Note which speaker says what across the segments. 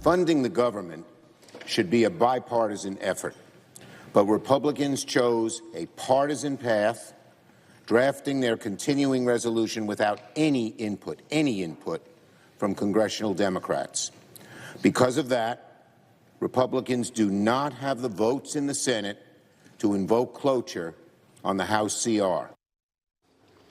Speaker 1: Funding the government should be a bipartisan effort, but Republicans chose a partisan path, drafting their continuing resolution without any input from congressional Democrats. Because of that, Republicans do not have the votes in the Senate to invoke cloture on the House CR.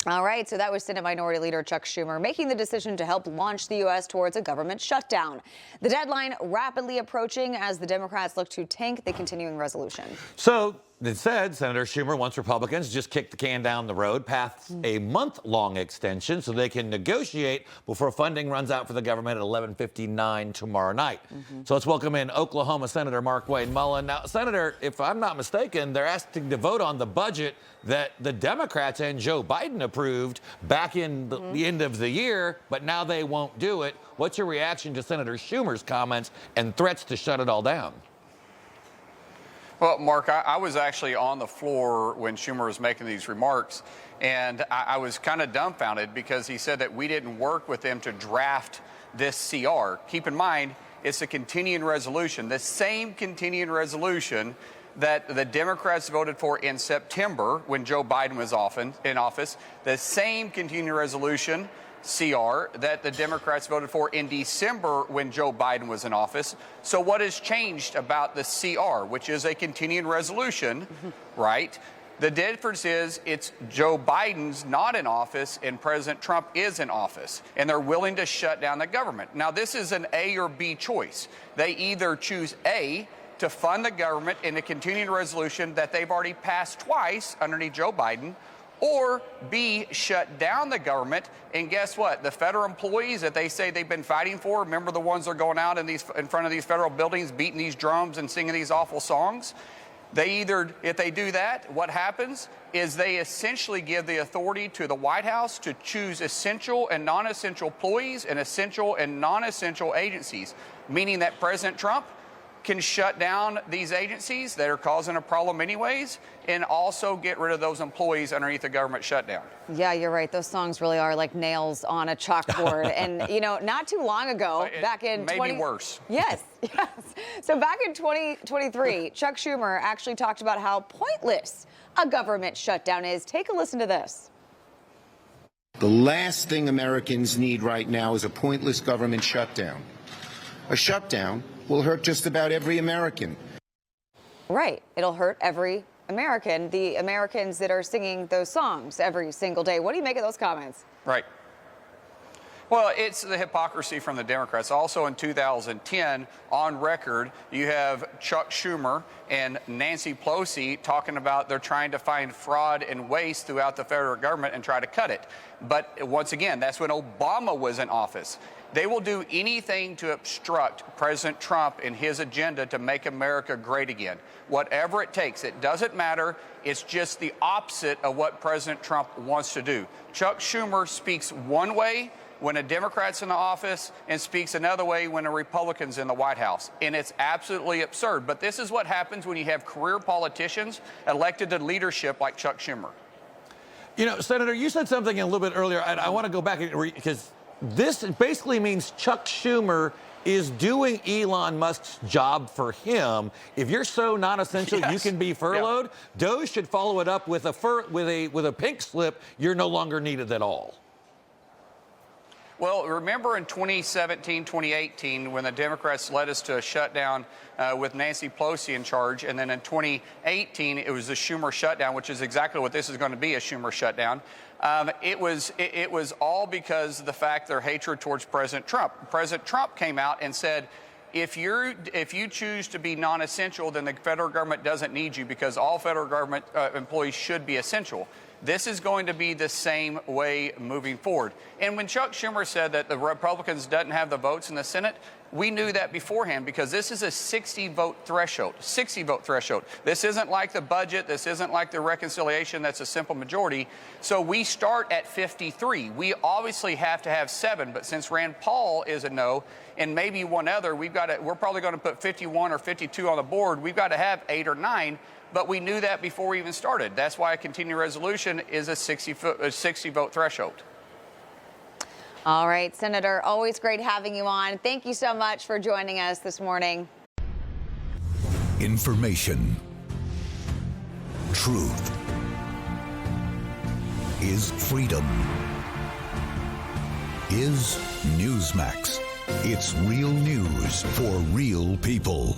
Speaker 2: All right, so that was Senate Minority Leader Chuck Schumer making the decision to help launch the U.S. towards a government shutdown. The deadline rapidly approaching as the Democrats look to tank the continuing resolution.
Speaker 3: So it said Senator Schumer wants Republicans to just kick the can down the road, pass a month-long extension so they can negotiate before funding runs out for the government at 11:59 tomorrow night. So let's welcome in Oklahoma Senator Markwayne Mullin. Now, Senator, if I'm not mistaken, they're asking to vote on the budget that the Democrats and Joe Biden approved back in the end of the year, but now they won't do it. What's your reaction to Senator Schumer's comments and threats to shut it all down?
Speaker 4: Well, Mark, I was actually on the floor when Schumer was making these remarks, and I was kind of dumbfounded because he said that we didn't work with them to draft this CR. Keep in mind, it's a continuing resolution, the same continuing resolution that the Democrats voted for in September when Joe Biden was in office, the same continuing resolution CR that the Democrats voted for in December when Joe Biden was in office. So what has changed about the CR, which is a continuing resolution, right? The difference is it's Joe Biden's not in office and President Trump is in office, and they're willing to shut down the government. Now, this is an A or B choice. They either choose A, to fund the government in a continuing resolution that they've already passed twice underneath Joe Biden, or B, shut down the government. And guess what? The federal employees that they say they've been fighting for, remember the ones that are going out in front of these federal buildings, beating these drums and singing these awful songs? If they do that, what happens is they essentially give the authority to the White House to choose essential and non-essential employees and essential and non-essential agencies, meaning that President Trump can shut down these agencies that are causing a problem anyways, and also get rid of those employees underneath the government shutdown.
Speaker 2: Yeah, you're right. Those songs really are like nails on a chalkboard. And, you know, not too long ago, back in
Speaker 4: maybe worse.
Speaker 2: Yes, yes. So back in 2023, Chuck Schumer actually talked about how pointless a government shutdown is. Take a listen to this.
Speaker 1: The last thing Americans need right now is a pointless government shutdown. A shutdown will hurt just about every American.
Speaker 2: Right. It'll hurt every American, the Americans that are singing those songs every single day. What do you make of those comments?
Speaker 4: Right. Well, it's the hypocrisy from the Democrats. Also in 2010, on record, you have Chuck Schumer and Nancy Pelosi talking about they're trying to find fraud and waste throughout the federal government and try to cut it. But once again, that's when Obama was in office. They will do anything to obstruct President Trump and his agenda to make America great again. Whatever it takes, it doesn't matter. It's just the opposite of what President Trump wants to do. Chuck Schumer speaks one way when a Democrat's in the office and speaks another way when a Republican's in the White House. And it's absolutely absurd. But this is what happens when you have career politicians elected to leadership like Chuck Schumer.
Speaker 3: You know, Senator, you said something a little bit earlier, and I want to go back because this basically means Chuck Schumer is doing Elon Musk's job for him. If you're so non-essential, yes, you can be furloughed. Yeah. Doge should follow it up with a pink slip. You're no longer needed at all.
Speaker 4: Well, remember in 2017, 2018, when the Democrats led us to a shutdown with Nancy Pelosi in charge, and then in 2018, it was the Schumer shutdown, which is exactly what this is going to be, a Schumer shutdown. It was all because of the fact their hatred towards President Trump. President Trump came out and said, if you choose to be non-essential, then the federal government doesn't need you because all federal government employees should be essential. This is going to be the same way moving forward. And when Chuck Schumer said that the Republicans doesn't have the votes in the Senate, we knew that beforehand because this is a 60-vote threshold. 60-vote threshold. This isn't like the budget. This isn't like the reconciliation. That's a simple majority. So we start at 53. We obviously have to have 7, but since Rand Paul is a no, and maybe one other, we're probably going to put 51 or 52 on the board. We've got to have 8 or 9. But we knew that before we even started. That's why a continuing resolution is a 60-vote threshold.
Speaker 2: All right, Senator, always great having you on. Thank you so much for joining us this morning.
Speaker 5: Information. Truth. Is freedom. Is Newsmax. It's real news for real people.